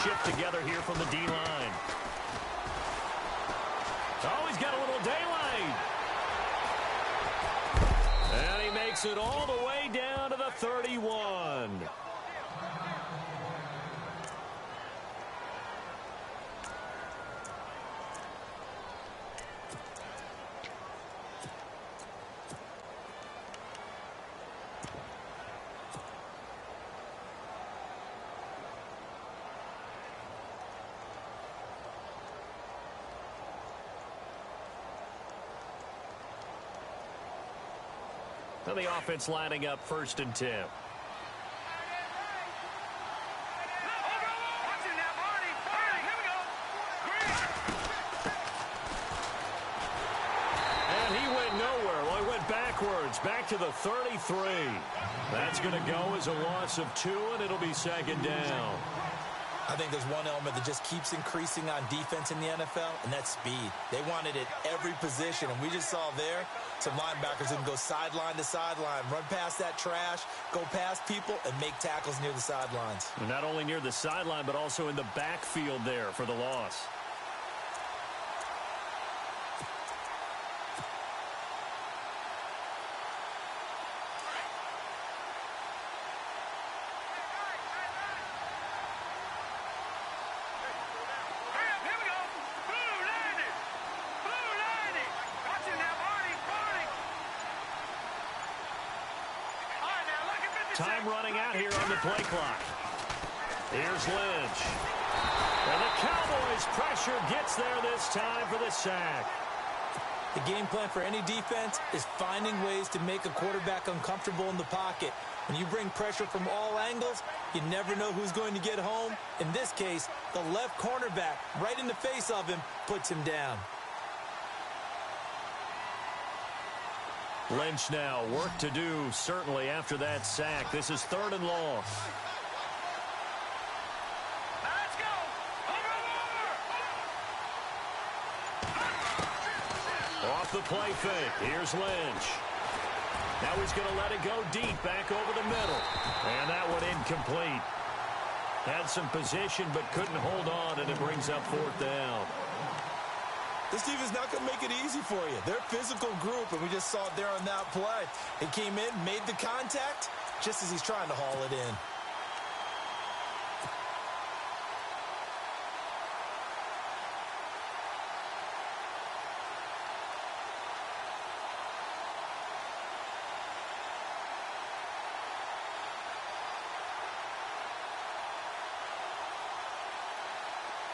chipped together here from the D-line. Oh, he's got a little daylight. And he makes it all the way down to the 31. So the offense lining up 1st and 10. And he went nowhere. Well, he went backwards, back to the 33. That's going to go as a loss of 2, and it'll be 2nd down. I think there's one element that just keeps increasing on defense in the NFL, and that's speed. They want it at every position, and we just saw there some linebackers who can go sideline to sideline, run past that trash, go past people, and make tackles near the sidelines. And not only near the sideline, but also in the backfield there for the loss. Time running out here on the play clock. Here's Lynch. And the Cowboys' pressure gets there this time for the sack. The game plan for any defense is finding ways to make a quarterback uncomfortable in the pocket. When you bring pressure from all angles, you never know who's going to get home. In this case, the left cornerback, right in the face of him, puts him down. Lynch now, work to do, certainly, after that sack. This is 3rd and long. Let's go! Off the play fake. Here's Lynch. Now he's going to let it go deep, back over the middle. And that one incomplete. Had some position, but couldn't hold on, and it brings up 4th down. This team is not going to make it easy for you. They're a physical group, and we just saw it there on that play. He came in, made the contact, just as he's trying to haul it in.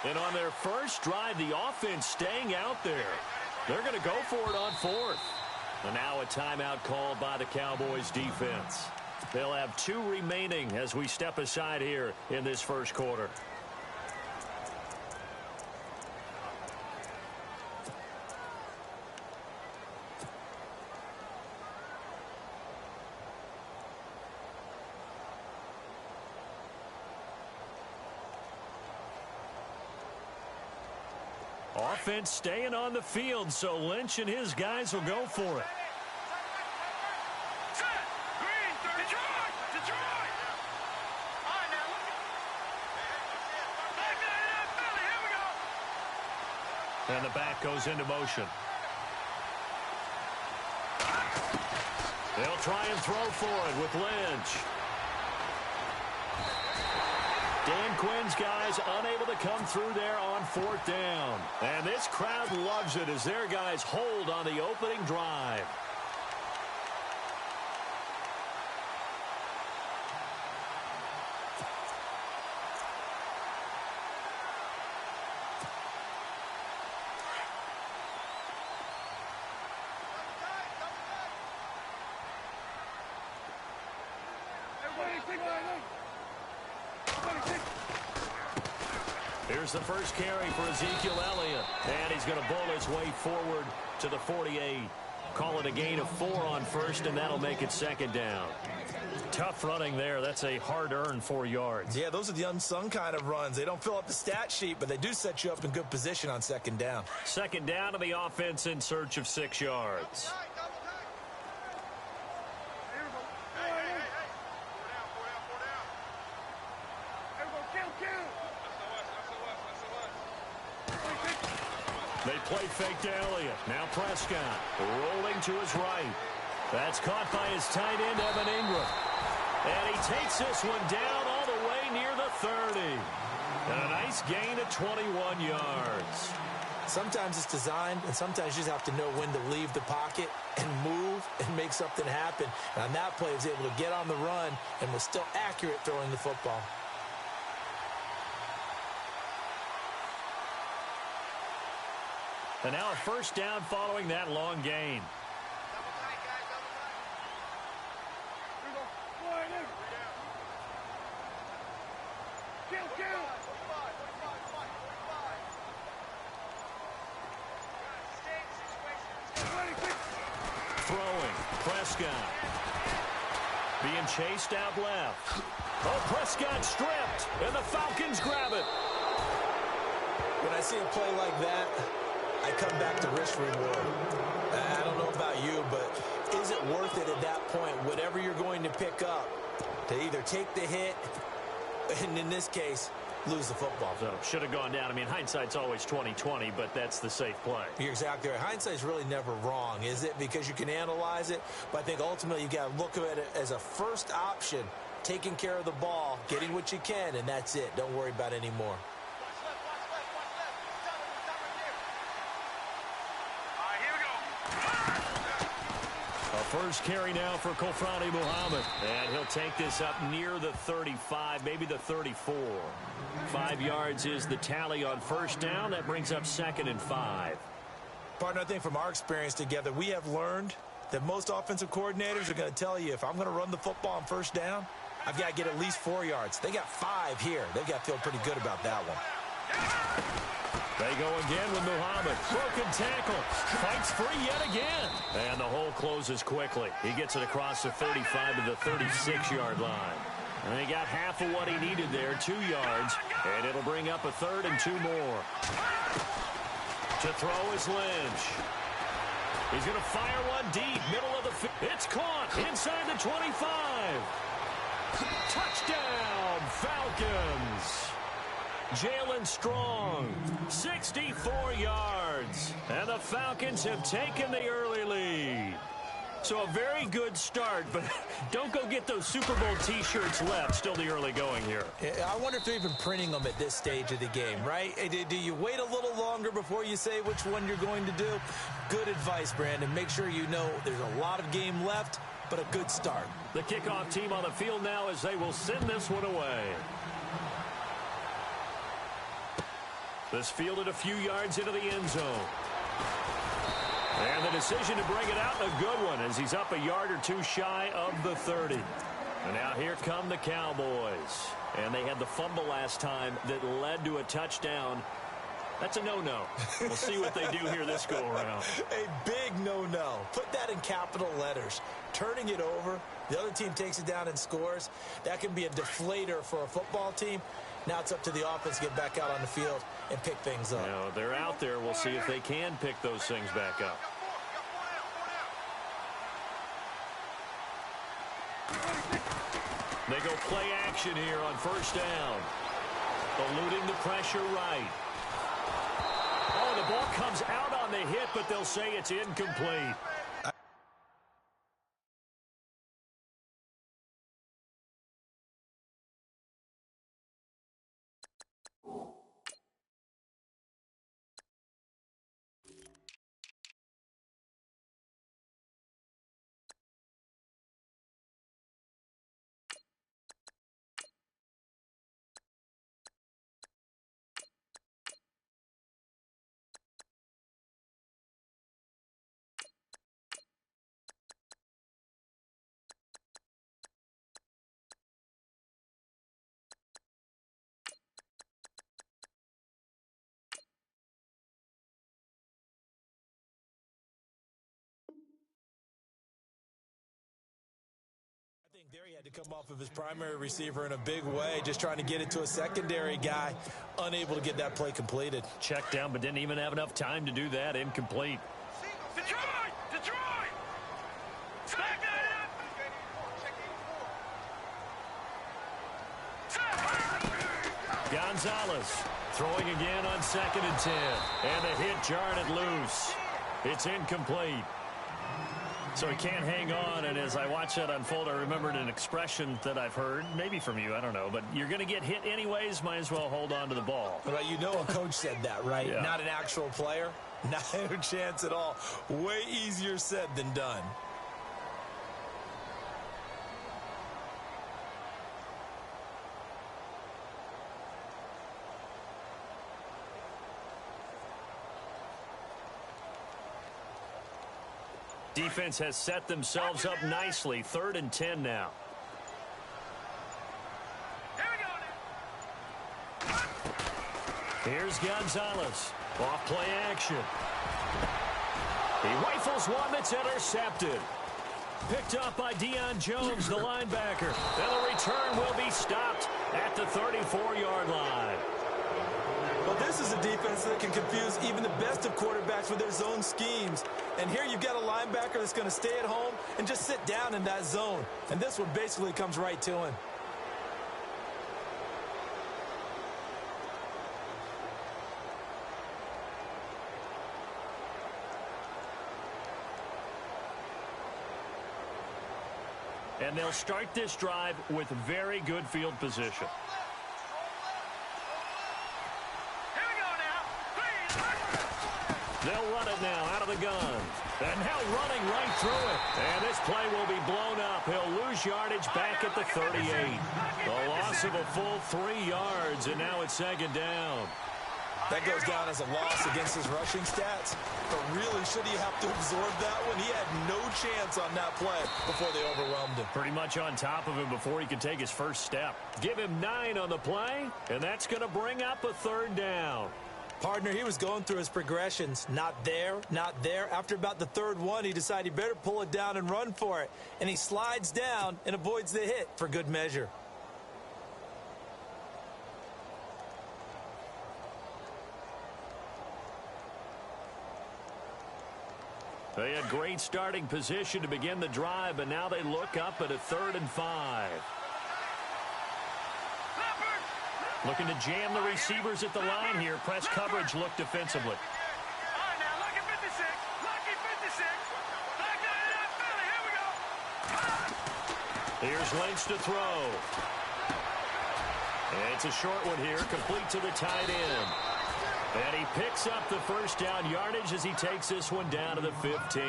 And on their first drive, the offense staying out there. They're going to go for it on 4th. And now a timeout called by the Cowboys defense. They'll have 2 remaining as we step aside here in this first quarter. Offense staying on the field, so Lynch and his guys will go for it. And the back goes into motion. They'll try and throw for it with Lynch. Dan Quinn's guys unable to come through there on 4th down. And this crowd loves it as their guys hold on the opening drive. Here's the first carry for Ezekiel Elliott. And he's going to bowl his way forward to the 48. Call it a gain of 4 on 1st, and that'll make it 2nd down. Tough running there. That's a hard-earned 4 yards. Yeah, those are the unsung kind of runs. They don't fill up the stat sheet, but they do set you up in good position on 2nd down. 2nd down to the offense in search of 6 yards. They play fake to Elliott. Now Prescott rolling to his right. That's caught by his tight end, Evan Ingram. And he takes this one down all the way near the 30. And a nice gain of 21 yards. Sometimes it's designed, and sometimes you just have to know when to leave the pocket and move and make something happen. And on that play, he was able to get on the run and was still accurate throwing the football. And now a first down following that long gain. Throwing, Prescott. Being chased out left. Oh, Prescott stripped, and the Falcons grab it. When I see a play like that, I come back to risk reward. I don't know about you, but is it worth it at that point, whatever you're going to pick up, to either take the hit, and in this case, lose the football? So, should have gone down. I mean, hindsight's always 20/20, but that's the safe play. You're exactly right. Hindsight's really never wrong, is it? Because you can analyze it, but I think ultimately you got to look at it as a first option, taking care of the ball, getting what you can, and that's it. Don't worry about any more. First carry now for Kofrani Muhammad. And he'll take this up near the 35, maybe the 34. 5 yards is the tally on first down. That brings up 2nd and 5. Partner, I think from our experience together, we have learned that most offensive coordinators are going to tell you, if I'm going to run the football on first down, I've got to get at least 4 yards. They got 5 here. They've got to feel pretty good about that one. They go again with Muhammad. Broken tackle. Fights free yet again. And the hole closes quickly. He gets it across the 35 to the 36-yard line. And he got half of what he needed there, 2 yards. And it'll bring up a 3rd and 2 more. To throw is Lynch. He's going to fire one deep, middle of the field. It's caught inside the 25. Touchdown, Falcons. Jalen Strong, 64 yards. And the Falcons have taken the early lead. So a very good start, but don't go get those Super Bowl T-shirts left. Still the early going here. I wonder if they're even printing them at this stage of the game, right? Do you wait a little longer before you say which one you're going to do? Good advice, Brandon. Make sure you know there's a lot of game left, but a good start. The kickoff team on the field now as they will send this one away. This fielded a few yards into the end zone. And the decision to bring it out, a good one, as he's up a yard or two shy of the 30. And now here come the Cowboys. And they had the fumble last time that led to a touchdown. That's a no-no. We'll see what they do here this go-around. A big no-no. Put that in capital letters. Turning it over, the other team takes it down and scores. That can be a deflator for a football team. Now it's up to the offense to get back out on the field and pick things up. Now, they're out there. We'll see if they can pick those things back up. They go play action here on first down. Eluding the pressure right. Oh, the ball comes out on the hit, but they'll say it's incomplete. There he had to come off of his primary receiver in a big way, just trying to get it to a secondary guy, unable to get that play completed. Checked down, but didn't even have enough time to do that. Incomplete. Detroit! Detroit! Back that up! Gonzalez throwing again on 2nd and 10. And the hit jarred it loose. It's incomplete. So he can't hang on, and as I watch that unfold, I remembered an expression that I've heard, maybe from you, I don't know, but you're going to get hit anyways, might as well hold on to the ball. Well, you know a coach said that, right? Yeah. Not an actual player. Not a chance at all. Way easier said than done. Defense has set themselves up nicely. 3rd and 10 now. Here's Gonzalez. Off play action. He rifles one that's intercepted. Picked up by Deion Jones, the linebacker. And the return will be stopped at the 34-yard line. Well, this is a defense that can confuse even the best of quarterbacks with their zone schemes. And here you've got a linebacker that's going to stay at home and just sit down in that zone. And this one basically comes right to him. And they'll start this drive with very good field position. They'll run it now out of the gun. And now running right through it. And this play will be blown up. He'll lose yardage back at the 38. A loss of a full 3 yards, and now it's 2nd down. That goes down as a loss against his rushing stats. But really, should he have to absorb that one? He had no chance on that play before they overwhelmed him. Pretty much on top of him before he could take his first step. Give him 9 on the play, and that's going to bring up a 3rd down. Partner, he was going through his progressions. Not there, not there. After about the 3rd one, he decided he better pull it down and run for it. And he slides down and avoids the hit for good measure. They had great starting position to begin the drive, but now they look up at a 3rd and 5. Looking to jam the receivers at the line here. Press coverage look defensively. All right, now, lucky 56. Lucky 56. Back down in Philly. Here we go. Here's Lynch to throw. And it's a short one here, complete to the tight end. And he picks up the first down yardage as he takes this one down to the 15.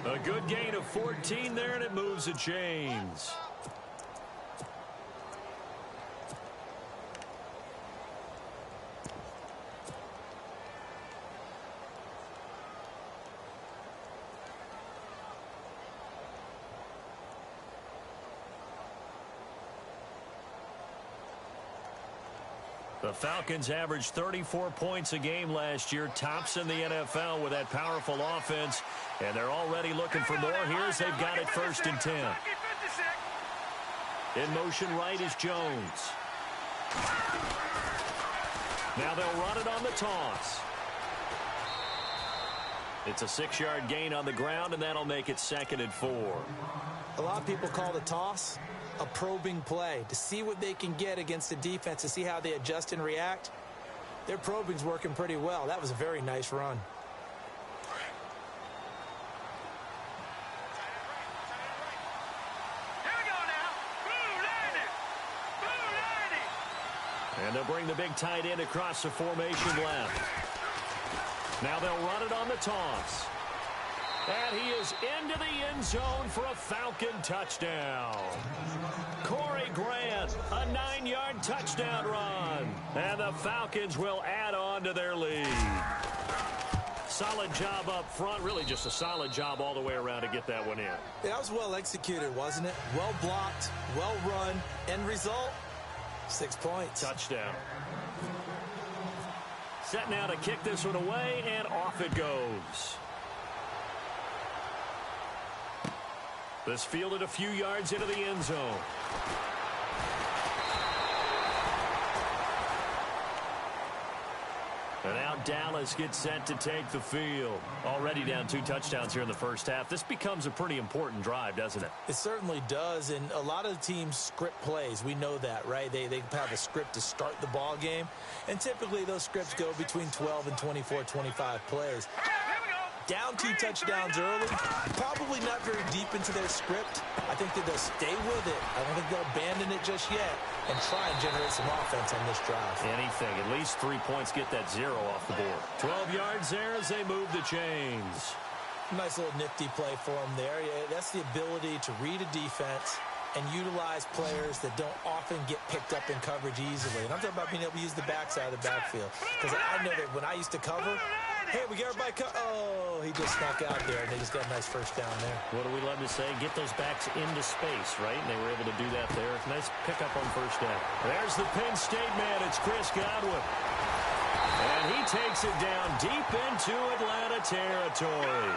A good gain of 14 there, and it moves the chains. The Falcons averaged 34 points a game last year, tops in the NFL with that powerful offense, and they're already looking for more. Here's they've got it 1st and 10. In motion right is Jones. Now they'll run it on the toss. It's a 6-yard gain on the ground, and that'll make it 2nd and 4. A lot of people call the toss a probing play to see what they can get against the defense, to see how they adjust and react. Their probing's working pretty well. That was a very nice run. Here we go now. Blue landing. Blue landing. And they'll bring the big tight end across the formation left. Now they'll run it on the toss. And he is into the end zone for a Falcon touchdown. Corey Grant, a 9-yard touchdown run. And the Falcons will add on to their lead. Solid job up front. Really just a solid job all the way around to get that one in. Yeah, that was well executed, wasn't it? Well blocked, well run. End result, 6 points. Touchdown. Set now to kick this one away, and off it goes. This fielded a few yards into the end zone. And now Dallas gets set to take the field. Already down 2 touchdowns here in the first half. This becomes a pretty important drive, doesn't it? It certainly does, and a lot of teams script plays. We know that, right? They have a script to start the ball game, and typically those scripts go between 12 and 24, 25 plays. Down 2 touchdowns early, probably not very deep into their script. I think that they'll stay with it. I don't think they'll abandon it just yet and try and generate some offense on this drive. Anything. At least 3 points, get that 0 off the board. 12 yards there as they move the chains. Nice little nifty play for them there. Yeah, that's the ability to read a defense and utilize players that don't often get picked up in coverage easily. And I'm talking about being able to use the backside of the backfield. Because I know that when I used to cover, hey, we got everybody oh, he just snuck out there, and they just got a nice first down there. What do we love to say? Get those backs into space, right? And they were able to do that there. Nice pickup on first down. There's the Penn State man. It's Chris Godwin. And he takes it down deep into Atlanta territory.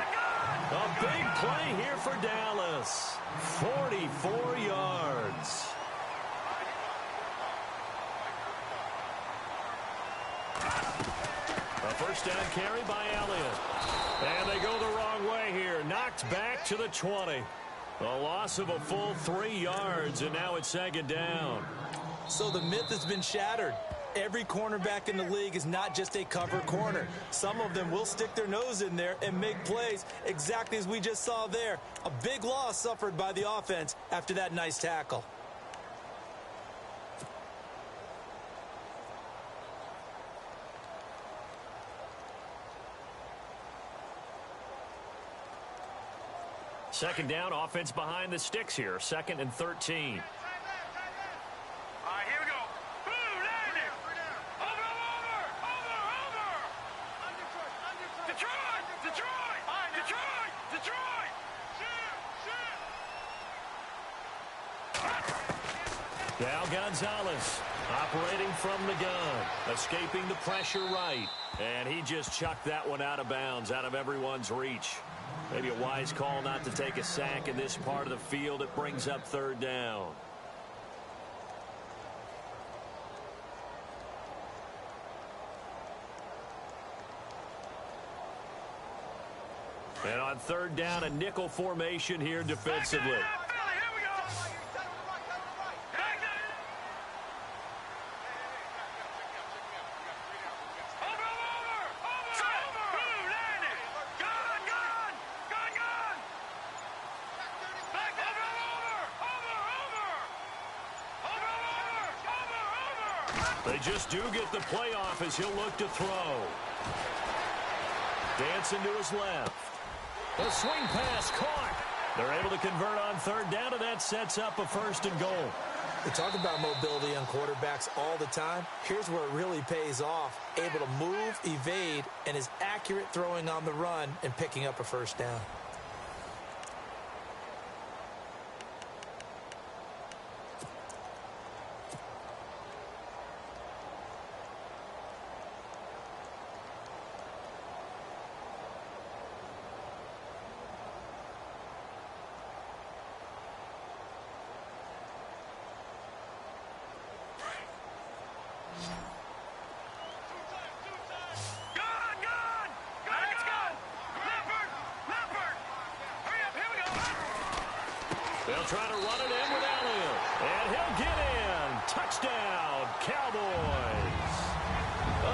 A big play here for Dallas. 44 yards. A first down carry by Elliott. And they go the wrong way here. Knocked back to the 20. A loss of a full 3 yards, and now it's second down. So the myth has been shattered. Every cornerback in the league is not just a cover corner. Some of them will stick their nose in there and make plays exactly as we just saw there. A big loss suffered by the offense after that nice tackle. Second down, offense behind the sticks here. 2nd and 13. Now Gonzalez operating from the gun, escaping the pressure right. And he just chucked that one out of bounds, out of everyone's reach. Maybe a wise call not to take a sack in this part of the field. It brings up 3rd down. And on 3rd down, a nickel formation here defensively. They just do get the playoff as he'll look to throw. Dancing to his left. The swing pass caught. They're able to convert on 3rd down, and that sets up a 1st and goal. We talk about mobility on quarterbacks all the time. Here's where it really pays off. Able to move, evade, and is accurate throwing on the run and picking up a 1st down. They'll try to run it in with Elliott. And he'll get in. Touchdown, Cowboys.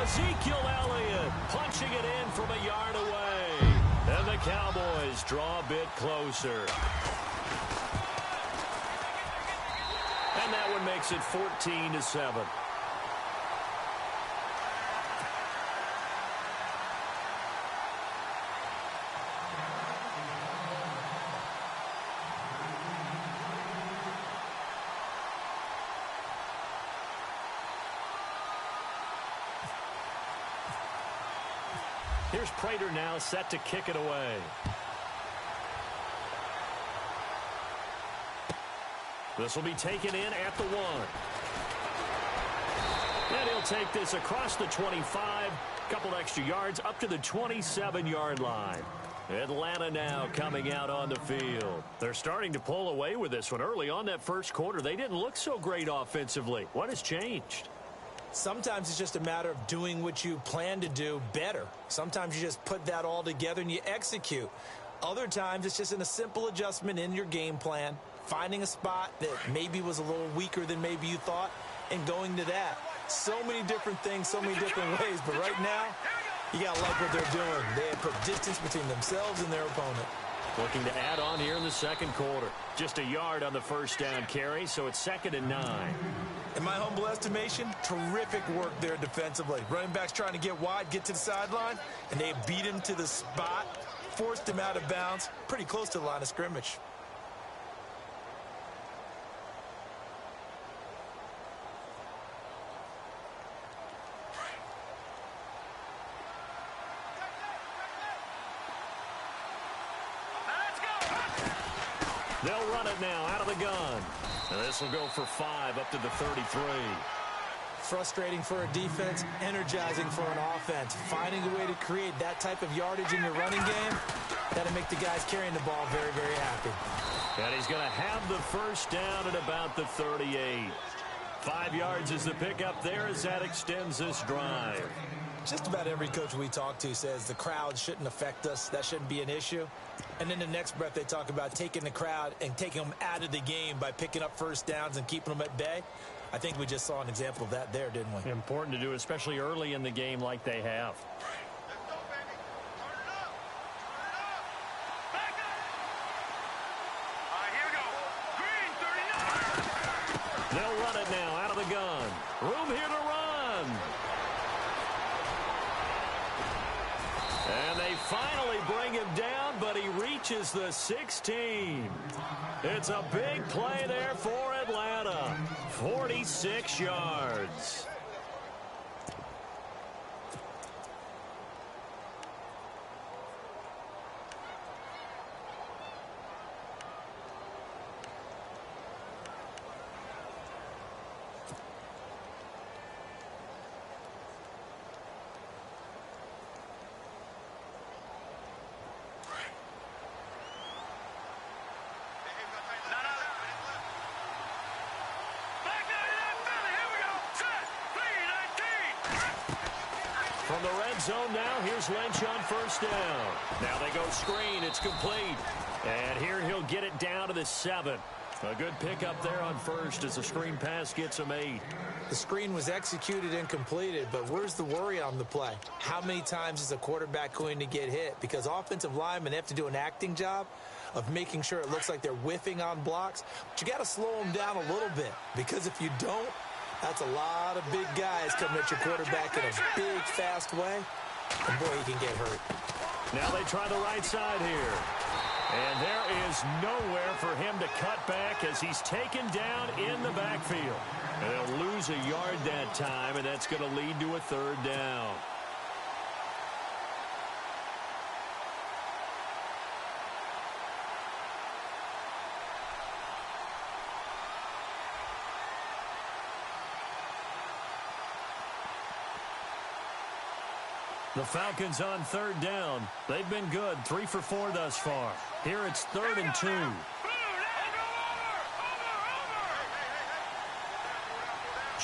Ezekiel Elliott punching it in from a yard away. And the Cowboys draw a bit closer. And that one makes it 14-7. Here's Prater now set to kick it away. This will be taken in at the 1. And he'll take this across the 25, couple extra yards up to the 27-yard line. Atlanta now coming out on the field. They're starting to pull away with this one. Early on that first quarter, they didn't look so great offensively. What has changed? Sometimes it's just a matter of doing what you plan to do better. Sometimes you just put that all together and you execute. Other times it's just in a simple adjustment in your game plan, finding a spot that maybe was a little weaker than maybe you thought, and going to that. So many different things, so many different ways. But right now, you got to like what they're doing. They have put distance between themselves and their opponent. Looking to add on here in the second quarter. Just a yard on the first down carry, so it's 2nd and 9. In my humble estimation, terrific work there defensively. Running backs trying to get wide, get to the sideline, and they beat him to the spot, forced him out of bounds, pretty close to the line of scrimmage. They'll run it now out of the gun. And this will go for 5 up to the 33. Frustrating for a defense, energizing for an offense. Finding a way to create that type of yardage in your running game, that'll make the guys carrying the ball very, very happy. And he's going to have the first down at about the 38. 5 yards is the pickup there as that extends this drive. Just about every coach we talk to says the crowd shouldn't affect us. That shouldn't be an issue. And then the next breath they talk about taking the crowd and taking them out of the game by picking up first downs and keeping them at bay. I think we just saw an example of that there, didn't we? Important to do, especially early in the game like they have. They'll run it now out of the gun. Room here to run. And they finally bring him down, but he reaches the 16. It's a big play there for Atlanta. 46 yards. From the red zone now, here's Lynch on first down. Now they go screen. It's complete. And here he'll get it down to the 7. A good pickup there on first as the screen pass gets him 8. The screen was executed and completed, but where's the worry on the play? How many times is a quarterback going to get hit? Because offensive linemen have to do an acting job of making sure it looks like they're whiffing on blocks. But you got to slow them down a little bit, because if you don't, that's a lot of big guys coming at your quarterback in a big, fast way. And boy, he can get hurt. Now they try the right side here. And there is nowhere for him to cut back as he's taken down in the backfield. And they'll lose a yard that time, and that's going to lead to a 3rd down. The Falcons on 3rd down. They've been good, 3 for 4 thus far. Here it's 3rd and 2.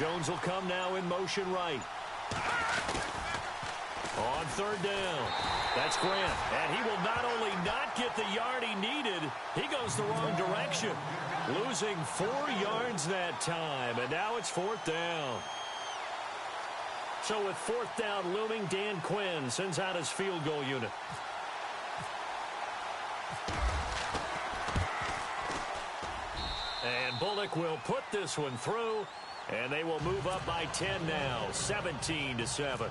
Jones will come now in motion right. On 3rd down. That's Grant. And he will not only not get the yard he needed, he goes the wrong direction. Losing 4 yards that time. And now it's 4th down. So with 4th down looming, Dan Quinn sends out his field goal unit. And Bullock will put this one through, and they will move up by 10 now, 17-7.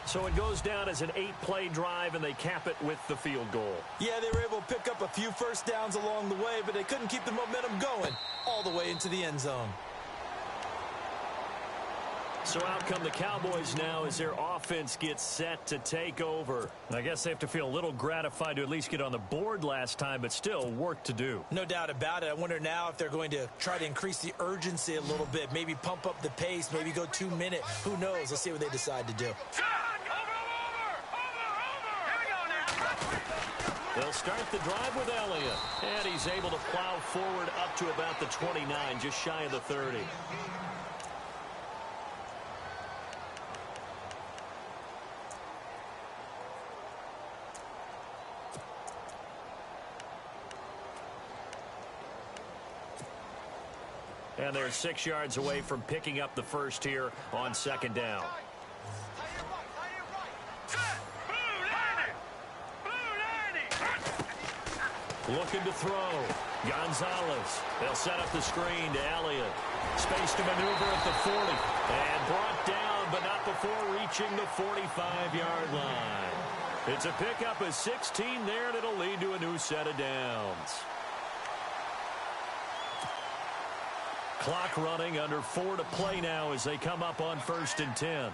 So it goes down as an 8-play drive, and they cap it with the field goal. Yeah, they were able to pick up a few first downs along the way, but they couldn't keep the momentum going all the way into the end zone. So out come the Cowboys now as their offense gets set to take over. I guess they have to feel a little gratified to at least get on the board last time, but still work to do. No doubt about it. I wonder now if they're going to try to increase the urgency a little bit, maybe pump up the pace, maybe go 2-minute. Who knows? Let's see what they decide to do. They'll start the drive with Elliott, and he's able to plow forward up to about the 29, just shy of the 30. And they're 6 yards away from picking up the first here on second down. Looking to throw. Gonzalez. They'll set up the screen to Elliott. Space to maneuver at the 40. And brought down, but not before reaching the 45-yard line. It's a pickup of 16 there, and it'll lead to a new set of downs. Clock running, under 4 to play now as they come up on 1st and 10.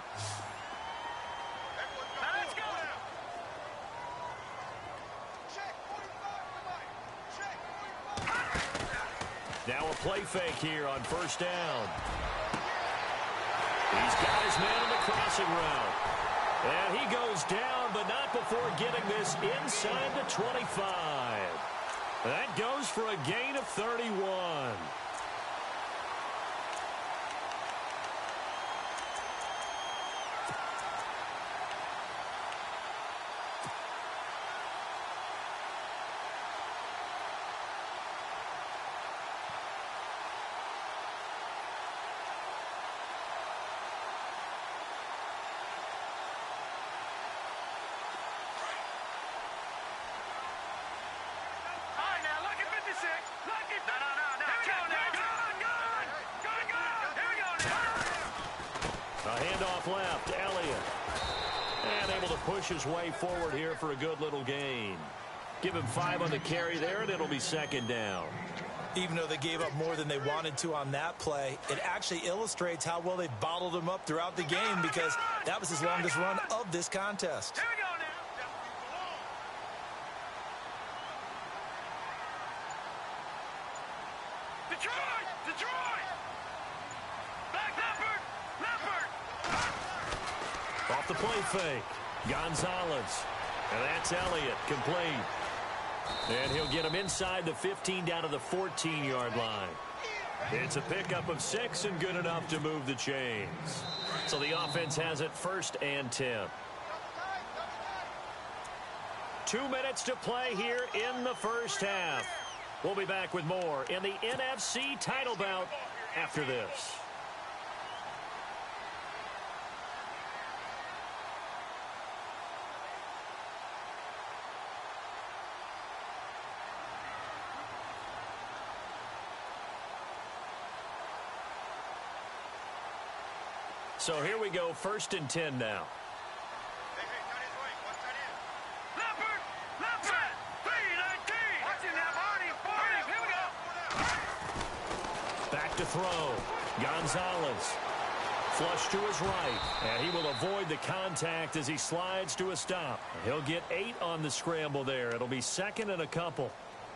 Now a play fake here on 1st down. He's got his man on the crossing route. And he goes down, but not before getting this inside the 25. That goes for a gain of 31. Handoff left, Elliott. And able to push his way forward here for a good little gain. Give him 5 on the carry there, and it'll be 2nd down. Even though they gave up more than they wanted to on that play, it actually illustrates how well they bottled him up throughout the game, because that was his longest run of this contest. Here we go now. Detroit! Detroit! Back Leopard! Leopard! Off the play fake. Gonzalez. And that's Elliott, complete. And he'll get him inside the 15 down to the 14-yard line. It's a pickup of 6 and good enough to move the chains. So the offense has it 1st and 10. 2 minutes to play here in the first half. We'll be back with more in the NFC title bout after this. So here we go, 1st and 10 now. Leopard! Leopard! 3-19! Watching that, Barney! Barney! Here we go! Back to throw. Gonzalez. Flush to his right. And he will avoid the contact as he slides to a stop. He'll get 8 on the scramble there. It'll be 2nd and a couple.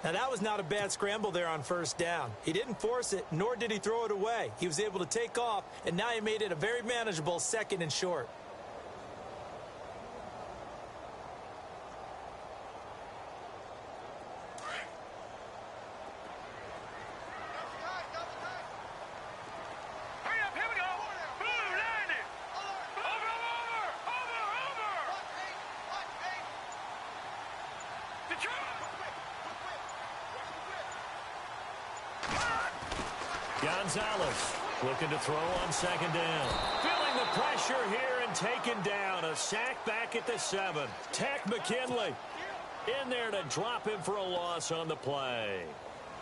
Now, that was not a bad scramble there on 1st down. He didn't force it, nor did he throw it away. He was able to take off, and now he made it a very manageable 2nd and short. Hurry up, here we go! Blue, landing! Over! Detroit! Gonzalez looking to throw on 2nd down. Feeling the pressure here and taken down. A sack back at the 7. Tech McKinley in there to drop him for a loss on the play.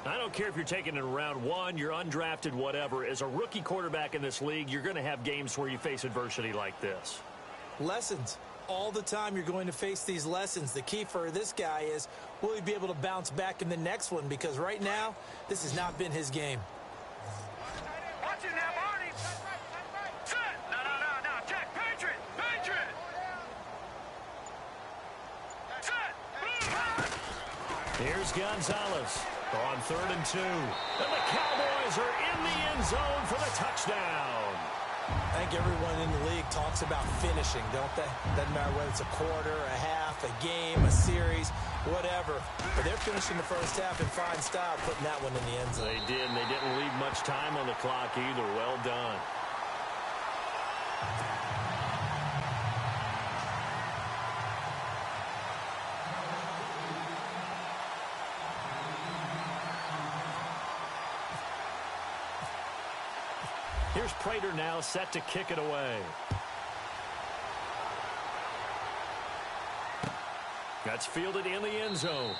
I don't care if you're taking it in round 1, you're undrafted, whatever. As a rookie quarterback in this league, you're going to have games where you face adversity like this. Lessons. All the time you're going to face these lessons. The key for this guy is, will he be able to bounce back in the next one? Because right now, this has not been his game. Watching that, Barney! Set! No, check! Patriot! Patriot! Set! Here's Gonzalez on 3rd and 2. And the Cowboys are in the end zone for the touchdown. I think everyone in the league talks about finishing, don't they? Doesn't matter whether it's a quarter, a half, a game, a series, whatever. But they're finishing the first half in fine style, putting that one in the end zone. They did, and they didn't leave much time on the clock either. Well done. Here's Prater now set to kick it away. That's fielded in the end zone.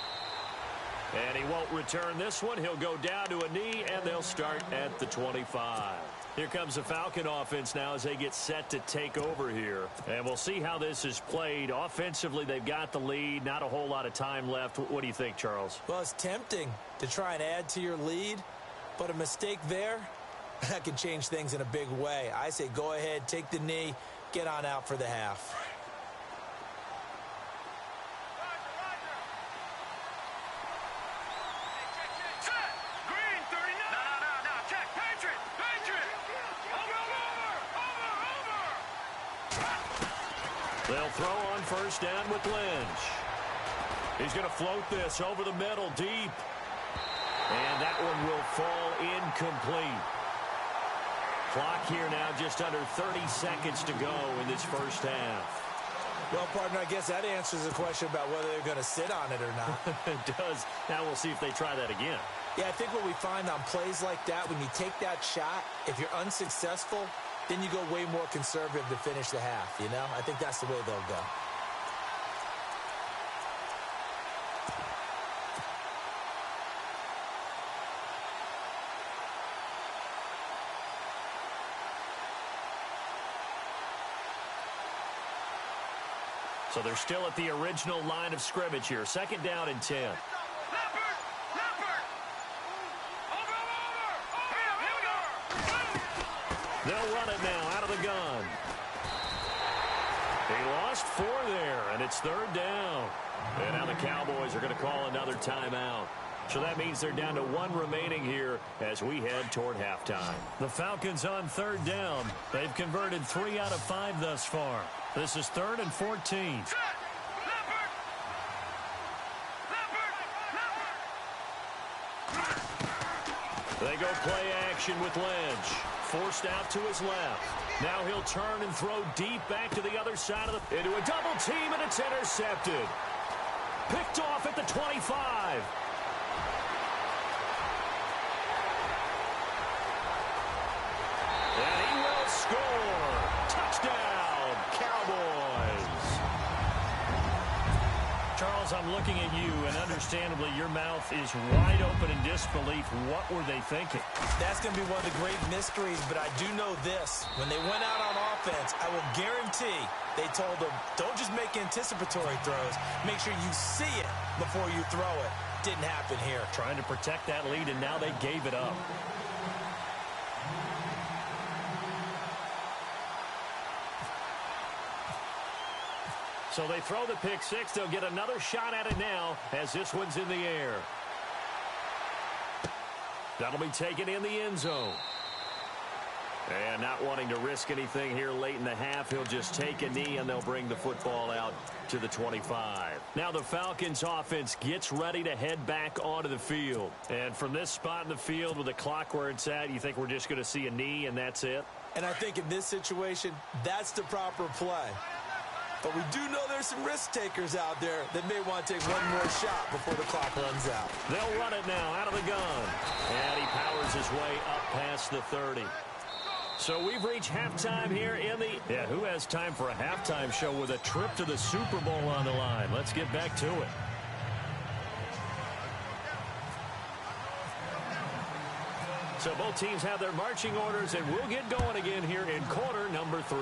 And he won't return this one. He'll go down to a knee, and they'll start at the 25. Here comes the Falcon offense now as they get set to take over here. And we'll see how this is played. Offensively, they've got the lead. Not a whole lot of time left. What do you think, Charles? Well, it's tempting to try and add to your lead, but a mistake there, that can change things in a big way. I say go ahead, take the knee, get on out for the half. They'll throw on first down with Lynch. He's going to float this over the middle deep. And that one will fall incomplete. Clock here now just under 30 seconds to go in this first half. Well, partner, I guess that answers the question about whether they're going to sit on it or not. It does. Now we'll see if they try that again. Yeah, I think what we find on plays like that, when you take that shot, if you're unsuccessful, then you go way more conservative to finish the half, you know? I think that's the way they'll go. So they're still at the original line of scrimmage here. Second down and 10. They'll run it now out of the gun. He lost 4 there, and it's third down. And now the Cowboys are going to call another timeout. So that means they're down to 1 remaining here as we head toward halftime. The Falcons on third down. They've converted 3 out of 5 thus far. This is 3rd and 14. They go play action with Lynch. Forced out to his left. Now he'll turn and throw deep back to the other side of the... into a double team, and it's intercepted. Picked off at the 25. And he will score. Touchdown, Cowboys. Charles, I'm looking at you, and understandably, your mouth is wide open in disbelief. What were they thinking? That's going to be one of the great mysteries, but I do know this. When they went out on offense, I will guarantee they told them, don't just make anticipatory throws. Make sure you see it before you throw it. Didn't happen here. Trying to protect that lead, and now they gave it up. So they throw the pick six. They'll get another shot at it now as this one's in the air. That'll be taken in the end zone. And not wanting to risk anything here late in the half, he'll just take a knee, and they'll bring the football out to the 25. Now the Falcons offense gets ready to head back onto the field. And from this spot in the field with the clock where it's at, you think we're just going to see a knee and that's it? And I think in this situation, that's the proper play. But we do know there's some risk takers out there that may want to take one more shot before the clock runs out. They'll run it now out of the gun. And he powers his way up past the 30. So we've reached halftime here in the... Yeah, who has time for a halftime show with a trip to the Super Bowl on the line? Let's get back to it. So both teams have their marching orders, and we'll get going again here in quarter number 3.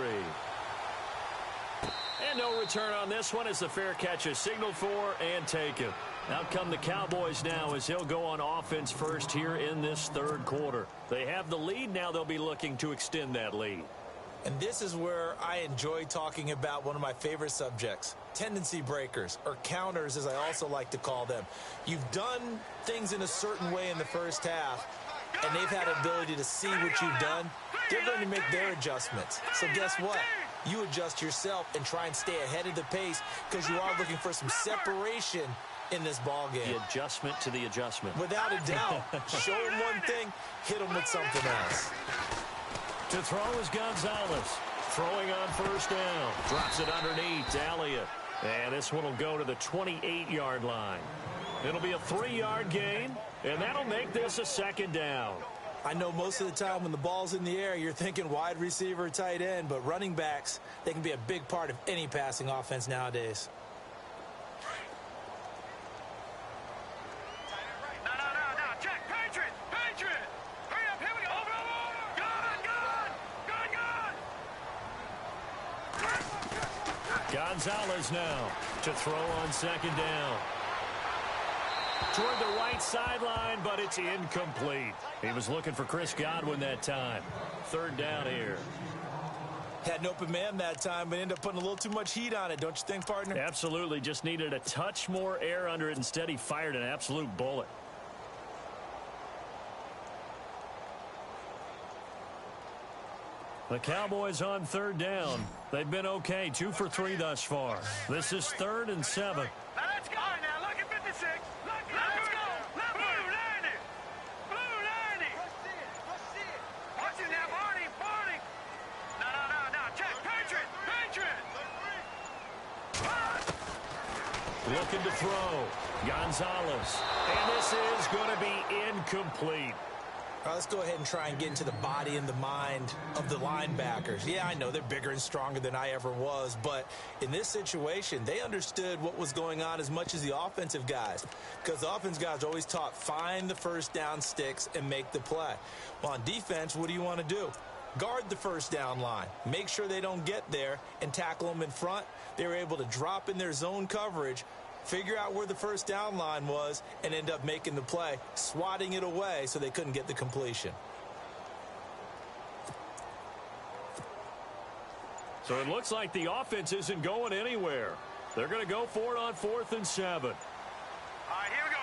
And no return on this one as the fair catch is signaled for and taken. Out come the Cowboys now as he'll go on offense first here in this third quarter. They have the lead. Now they'll be looking to extend that lead. And this is where I enjoy talking about one of my favorite subjects, tendency breakers, or counters as I also like to call them. You've done things in a certain way in the first half, and they've had an ability to see what you've done. They're going to make their adjustments. So guess what? You adjust yourself and try and stay ahead of the pace because you are looking for some separation in this ball game. The adjustment to the adjustment. Without a doubt. Show them one thing, hit them with something else. To throw is Gonzalez. Throwing on first down. Drops it underneath to Elliott. And this one will go to the 28-yard line. It'll be a 3-yard gain, and that'll make this a second down. I know most of the time when the ball's in the air, you're thinking wide receiver, tight end, but running backs, they can be a big part of any passing offense nowadays. No, check, Patriot! Hurry up, here we go! Over! Gun! Gonzalez now to throw on second down. Toward the right sideline, but it's incomplete. He was looking for Chris Godwin that time. Third down here. Had an open man that time, but ended up putting a little too much heat on it, don't you think, partner? Absolutely. Just needed a touch more air under it. Instead, he fired an absolute bullet. The Cowboys on third down. They've been okay, 2 for 3 thus far. This is 3rd and 7. Now let's go! Now look at 56! Let's go! Blue 90! Blue 90! Watch it now, Barney! No, check! Patriot! Looking to throw. Gonzalez. And this is going to be incomplete. All right, let's go ahead and try and get into the body and the mind of the linebackers. Yeah, I know they're bigger and stronger than I ever was, but in this situation, they understood what was going on as much as the offensive guys, because the offensive guys are always taught, find the first down sticks and make the play. Well, on defense, what do you want to do? Guard the first down line. Make sure they don't get there and tackle them in front. They were able to drop in their zone coverage, figure out where the first down line was, and end up making the play, swatting it away so they couldn't get the completion. So it looks like the offense isn't going anywhere. They're going to go for it on 4th and 7. All right, here we go.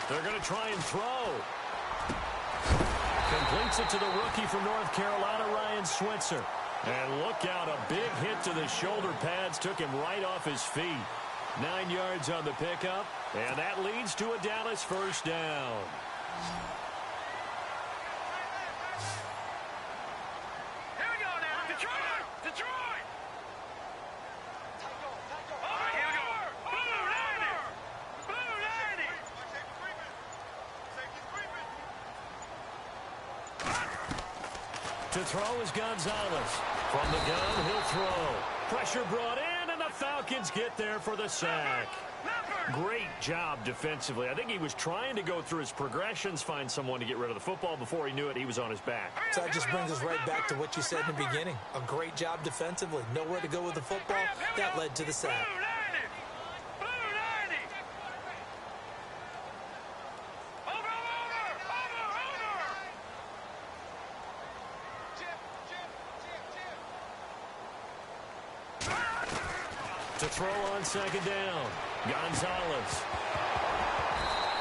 They're going to try and throw. Completes it to the rookie from North Carolina, Ryan Switzer. And look out, a big hit to the shoulder pads took him right off his feet. 9 yards on the pickup, and that leads to a Dallas first down. Here we go now. Detroit! All right, here we go. Blue 90! To throw is Gonzalez. From the gun, he'll throw. Pressure brought in, and the Falcons get there for the sack. Great job defensively. I think he was trying to go through his progressions, find someone to get rid of the football. Before he knew it, he was on his back. So that just brings us right back to what you said in the beginning. A great job defensively. Nowhere to go with the football. That led to the sack. Blue 90! Over! To throw on second down, Gonzalez.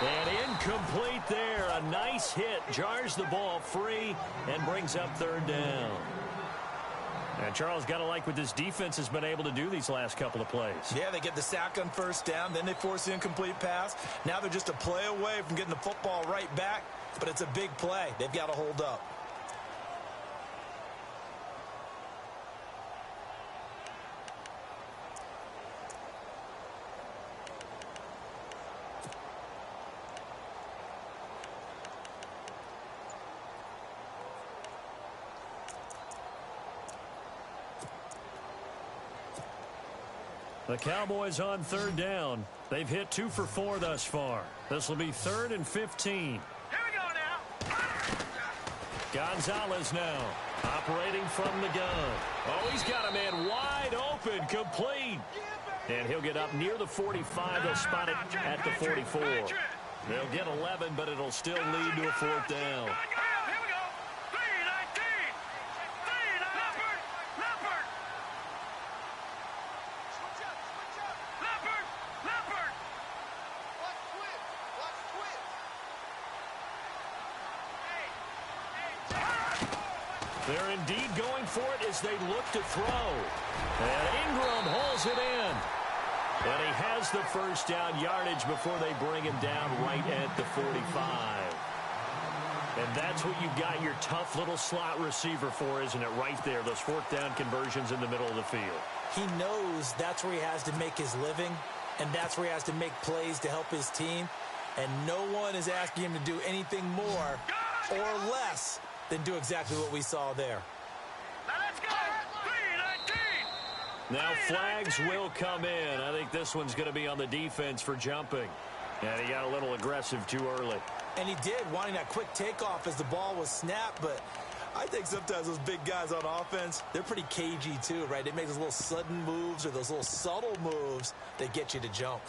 And incomplete there. A nice hit. Jars the ball free and brings up 3rd down. And Charles, got to like what this defense has been able to do these last couple of plays. Yeah, they get the sack on first down, then they force the incomplete pass. Now they're just a play away from getting the football right back, but it's a big play. They've got to hold up. The Cowboys on 3rd down. They've hit 2 for 4 thus far. This will be 3rd and 15. Here we go now. Gonzalez now operating from the gun. Oh, he's got a man wide open, complete. And he'll get up near the 45. They'll spot it at the 44. They'll get 11, but it'll still lead to a 4th down. Here we go. 3-19. Leopard. They're indeed going for it as they look to throw. And Ingram holds it in. And he has the first down yardage before they bring him down right at the 45. And that's what you've got your tough little slot receiver for, isn't it? Right there, those 4th down conversions in the middle of the field. He knows that's where he has to make his living, and that's where he has to make plays to help his team. and no one is asking him to do anything more or less than do exactly what we saw there. Now let's go. 3-19. Now flags will come in. I think this one's going to be on the defense for jumping. And he got a little aggressive too early. And he did, wanting that quick takeoff as the ball was snapped, but I think sometimes those big guys on offense, they're pretty cagey too, right? They make those little sudden moves or those little subtle moves that get you to jump.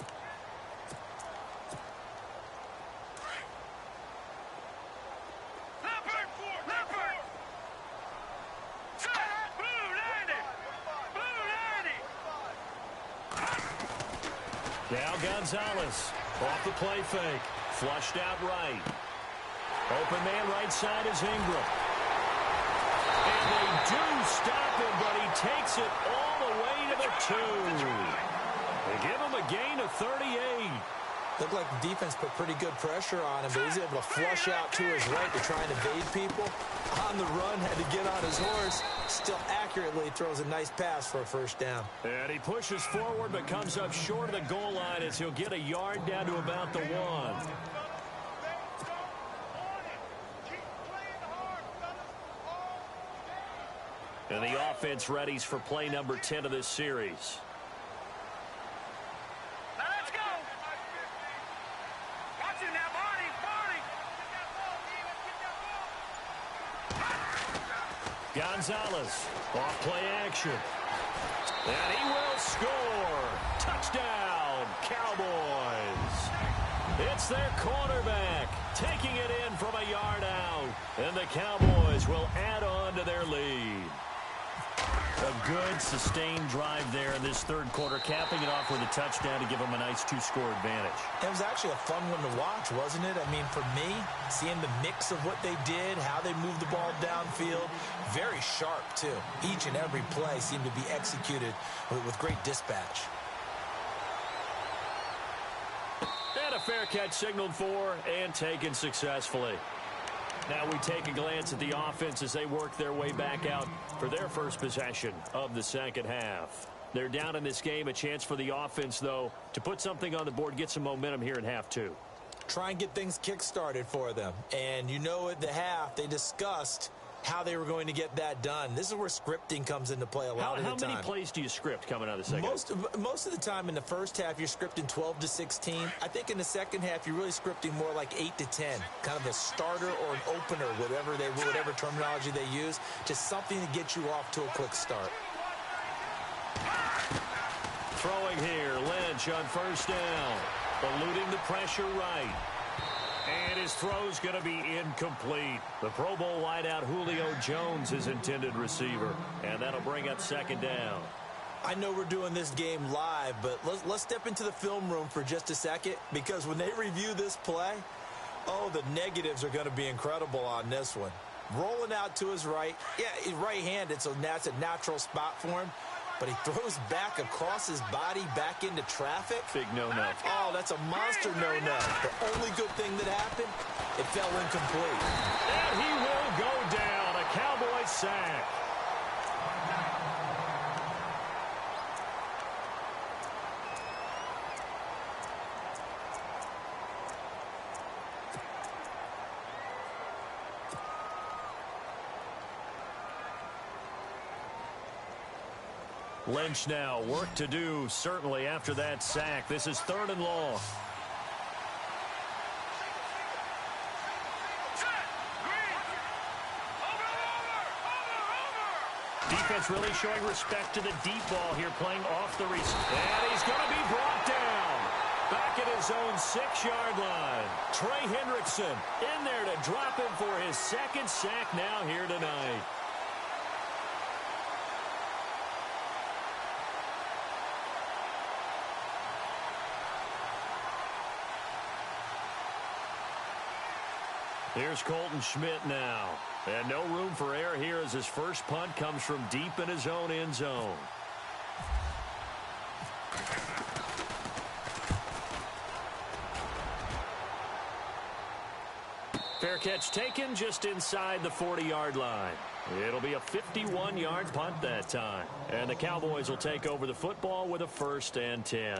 Now Gonzalez off the play fake. Flushed out right. Open man right side is Ingram. And they do stop him, but he takes it all the way to the 2. They give him a gain of 38. Looked like the defense put pretty good pressure on him, but he's able to flush out to his right to try and evade people. On the run, had to get on his horse. Still accurately throws a nice pass for a first down. And he pushes forward, but comes up short of the goal line as he'll get a yard down to about the 1. And the offense readies for play number 10 of this series. Now let's go. Watch it now, Barney. Gonzalez, off play action. And he will score. Touchdown, Cowboys. It's their quarterback taking it in from a yard out. And the Cowboys will add on to their lead. A good, sustained drive there in this third quarter, capping it off with a touchdown to give them a nice 2-score advantage. It was actually a fun one to watch, wasn't it? I mean, for me, seeing the mix of what they did, how they moved the ball downfield, very sharp, too. Each and every play seemed to be executed with great dispatch. And a fair catch signaled for and taken successfully. Now we take a glance at the offense as they work their way back out for their first possession of the second half. They're down in this game. A chance for the offense, though, to put something on the board, get some momentum here in half 2. Try and get things kick-started for them. And you know at the half, they discussed how they were going to get that done. This is where scripting comes into play a lot of the time. How many plays do you script coming out of the second half? Most of the time in the first half, you're scripting 12 to 16. I think in the second half, you're really scripting more like 8 to 10. Kind of a starter or an opener, whatever terminology they use. Just something to get you off to a quick start. Throwing here, Lynch on first down. Eluding the pressure right. And his throw's going to be incomplete. The Pro Bowl wideout Julio Jones, his intended receiver. And that'll bring up second down. I know we're doing this game live, but let's step into the film room for just a second, because when they review this play, oh, the negatives are going to be incredible on this one. Rolling out to his right. Yeah, he's right-handed, so that's a natural spot for him. But he throws back across his body back into traffic. Big no-no. Oh, that's a monster no-no. The only good thing that happened, it fell incomplete. And he will go down. A Cowboy sack. Lynch now, work to do, certainly after that sack. This is 3rd and long. Defense really showing respect to the deep ball here, playing off the receiver. And he's going to be brought down. Back at his own 6-yard line. Trey Hendrickson in there to drop him for his second sack now here tonight. Here's Colton Schmidt now. And no room for error here as his first punt comes from deep in his own end zone. Fair catch taken just inside the 40-yard line. It'll be a 51-yard punt that time. And the Cowboys will take over the football with a 1st and 10.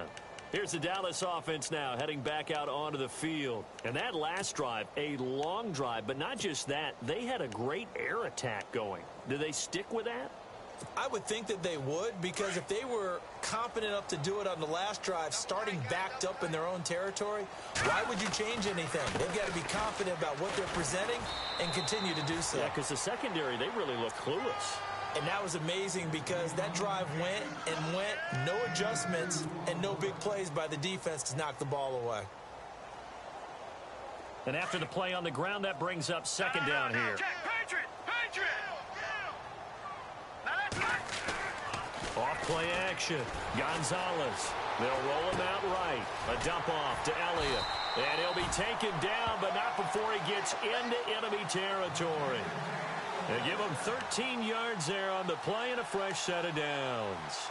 Here's the Dallas offense now heading back out onto the field. And that last drive, a long drive, but not just that. They had a great air attack going. Do they stick with that? I would think that they would, because if they were competent enough to do it on the last drive, starting backed up in their own territory, why would you change anything? They've got to be confident about what they're presenting and continue to do so. Yeah, because the secondary, they really look clueless. And that was amazing because that drive went and went, no adjustments and no big plays by the defense to knock the ball away. And after the play on the ground, that brings up second down here. Off play action. Gonzalez. They'll roll him out right. A dump off to Elliott. And he'll be taken down, but not before he gets into enemy territory. They give him 13 yards there on the play and a fresh set of downs.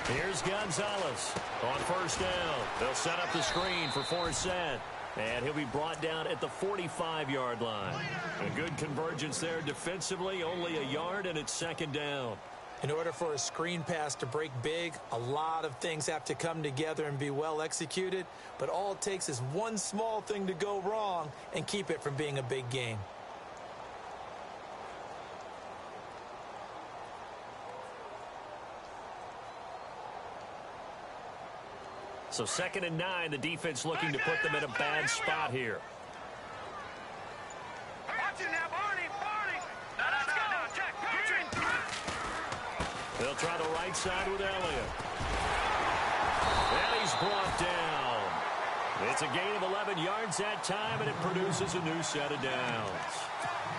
Here's Gonzalez on first down. They'll set up the screen for Forsett. And he'll be brought down at the 45-yard line. A good convergence there defensively, only a yard, and it's second down. In order for a screen pass to break big, a lot of things have to come together and be well executed. But all it takes is one small thing to go wrong and keep it from being a big game. So 2nd and 9, the defense looking to put them in a bad spot here. They'll try the right side with Elliott. And he's brought down. It's a gain of 11 yards that time, and it produces a new set of downs.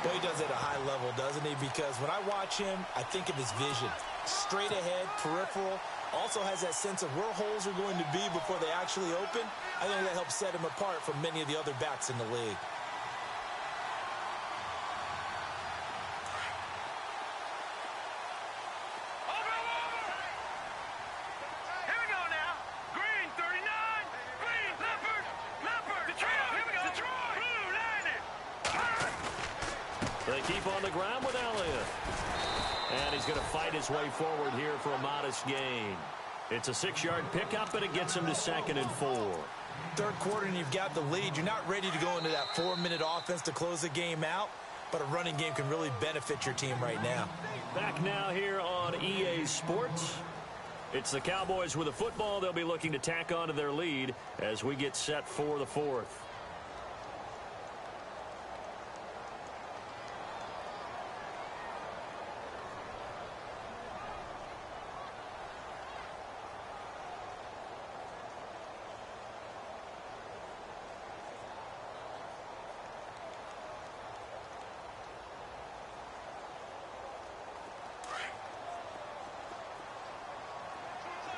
Boy, he does it at a high level, doesn't he? Because when I watch him, I think of his vision. Straight ahead, peripheral. Also has that sense of where holes are going to be before they actually open. I think that helps set him apart from many of the other backs in the league. They keep on the ground with Elliott. And he's going to fight his way forward here for a modest gain. It's a 6-yard pickup, and it gets him to 2nd and 4. Third quarter, and you've got the lead. You're not ready to go into that 4-minute offense to close the game out, but a running game can really benefit your team right now. Back now here on EA Sports. It's the Cowboys with a football. They'll be looking to tack on to their lead as we get set for the 4th.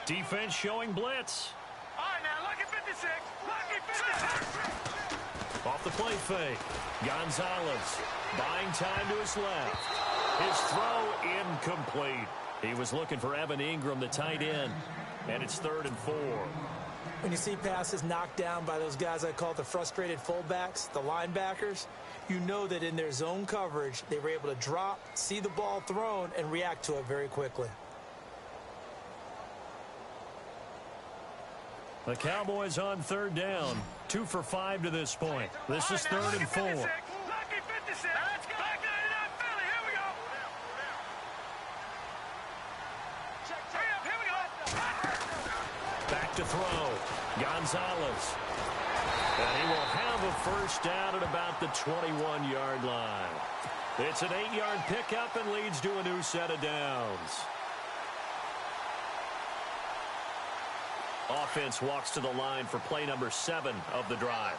Defense showing blitz. All right, now, look at 56. Look at 56. Off the play fake. Gonzalez buying time to his left. His throw incomplete. He was looking for Evan Ingram, the tight end. And it's 3rd and 4. When you see passes knocked down by those guys I call the frustrated fullbacks, the linebackers, you know that in their zone coverage, they were able to drop, see the ball thrown, and react to it very quickly. The Cowboys on 3rd down. 2 for 5 to this point. This is 3rd and 4. Lucky 56. Let's go. Back 99 Philly. Here we go. Here we go. Back to throw. Gonzalez. And he will have a first down at about the 21-yard line. It's an 8-yard pickup and leads to a new set of downs. Offense walks to the line for play number 7 of the drive.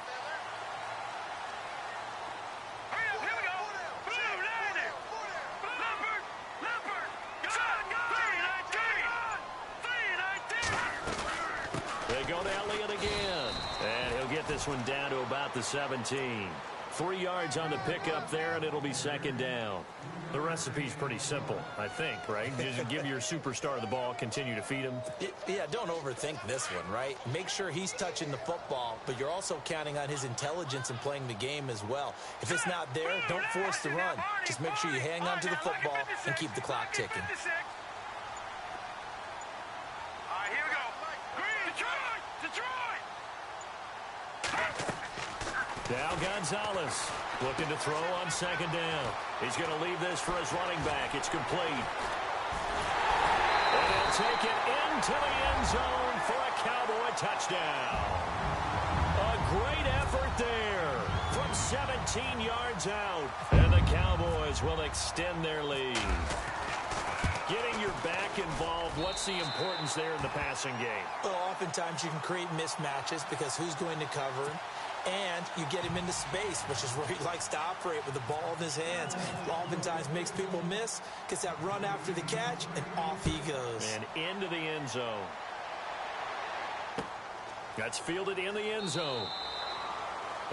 Here we go. Blue, landing. Leopard. Go. 319. They go to Elliott again. And he'll get this one down to about the 17. 3 yards on the pickup there, and it'll be second down. The recipe's pretty simple, I think, right? Just give your superstar the ball, continue to feed him. Yeah, don't overthink this one, right? Make sure he's touching the football, but you're also counting on his intelligence in playing the game as well. If it's not there, don't force the run. Just make sure you hang on to the football and keep the clock ticking. All right, here we go. Detroit! Now Gonzalez looking to throw on second down. He's going to leave this for his running back. It's complete. And he'll take it into the end zone for a Cowboy touchdown. A great effort there from 17 yards out. And the Cowboys will extend their lead. Getting your back involved, what's the importance there in the passing game? Well, oftentimes you can create mismatches because who's going to cover him? And you get him into space, which is where he likes to operate with the ball in his hands. Oftentimes makes people miss, gets that run after the catch, and off he goes. And into the end zone. That's fielded in the end zone.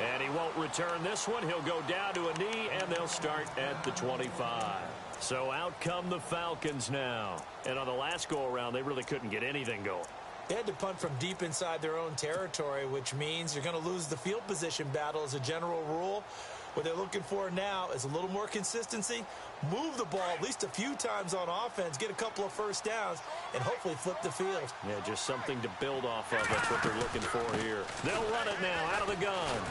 And he won't return this one. He'll go down to a knee, and they'll start at the 25. So out come the Falcons now. And on the last go-around, they really couldn't get anything going. They had to punt from deep inside their own territory, which means you're going to lose the field position battle as a general rule. What they're looking for now is a little more consistency, move the ball at least a few times on offense, get a couple of first downs, and hopefully flip the field. Yeah, just something to build off of. That's what they're looking for here. They'll run it now out of the gun.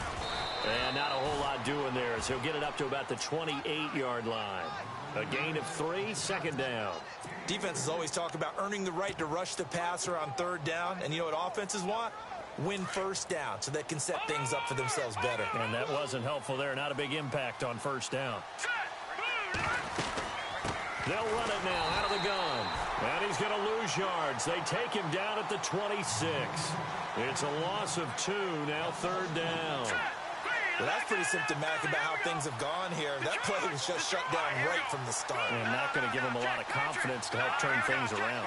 And not a whole lot doing there as he'll get it up to about the 28-yard line. A gain of 3, second down. Defenses always talk about earning the right to rush the passer on third down. And you know what offenses want? Win first down so they can set things up for themselves better. And that wasn't helpful there. Not a big impact on first down. They'll run it now out of the gun. And he's going to lose yards. They take him down at the 26. It's a loss of 2, now third down. Well, that's pretty symptomatic about how things have gone here. That play was just shut down right from the start. And not going to give him a lot of confidence to help turn things around.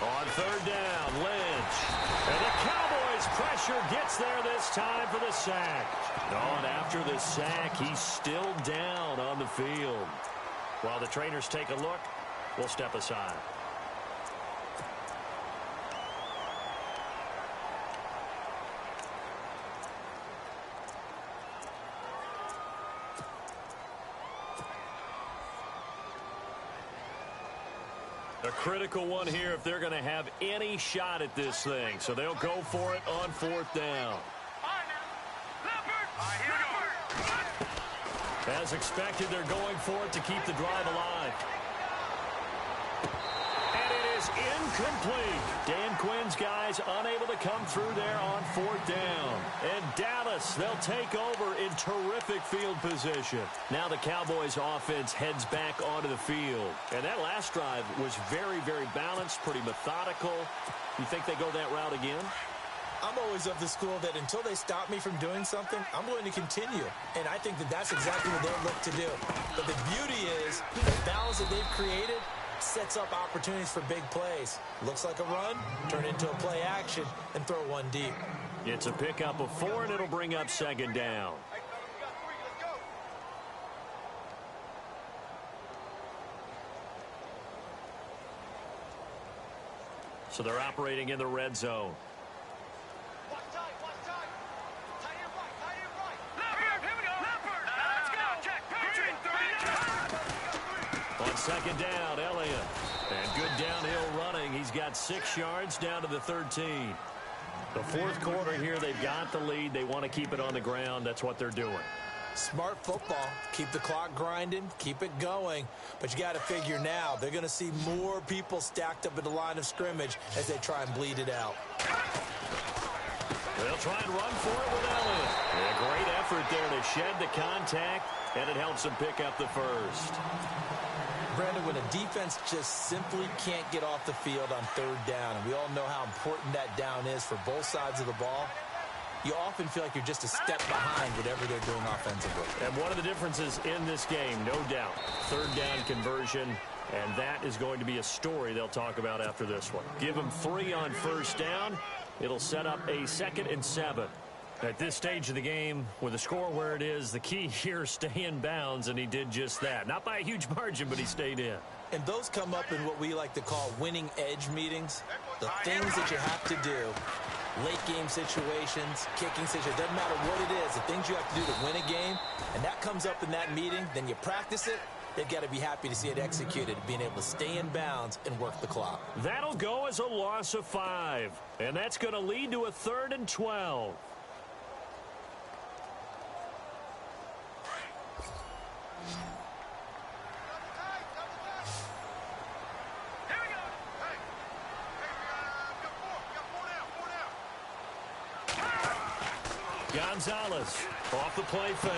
On third down, Lynch. And the Cowboys' pressure gets there this time for the sack. On after the sack, he's still down on the field. While the trainers take a look, we'll step aside. A critical one here if they're going to have any shot at this thing. So they'll go for it on fourth down. As expected, they're going for it to keep the drive alive. And it is incomplete. Dan Quinn's guys unable to come through there on fourth down. And Dallas, they'll take over in terrific field position. Now the Cowboys offense heads back onto the field. And that last drive was very, very balanced, pretty methodical. You think they go that route again? I'm always of the school that until they stop me from doing something, I'm going to continue. And I think that that's exactly what they'll look to do. But the beauty is the balance that they've created sets up opportunities for big plays. Looks like a run, turn it into a play action, and throw one deep. It's a pickup of 4, and it'll bring up second down. So they're operating in the red zone. On second down, Elliott. And good downhill running. He's got 6 yards down to the 13. The fourth quarter here, they've got the lead. They want to keep it on the ground. That's what they're doing. Smart football. Keep the clock grinding. Keep it going. But you got to figure now, they're going to see more people stacked up at the line of scrimmage as they try and bleed it out. They'll try and run for it with Elliott. A great effort there to shed the contact, and it helps them pick up the first. Brandon, when a defense just simply can't get off the field on third down, and we all know how important that down is for both sides of the ball, you often feel like you're just a step behind whatever they're doing offensively. And one of the differences in this game, no doubt, third down conversion, and that is going to be a story they'll talk about after this one. Give them 3 on first down, It'll set up a 2nd and 7. At this stage of the game, with the score where it is, the key here is stay in bounds, and he did just that. Not by a huge margin, but he stayed in. And those come up in what we like to call winning edge meetings. The things that you have to do, late game situations, kicking situations, doesn't matter what it is, the things you have to do to win a game, and that comes up in that meeting, then you practice it. They've got to be happy to see it executed, being able to stay in bounds and work the clock. That'll go as a loss of 5, and that's going to lead to a 3rd and 12. Gonzalez off the play fake.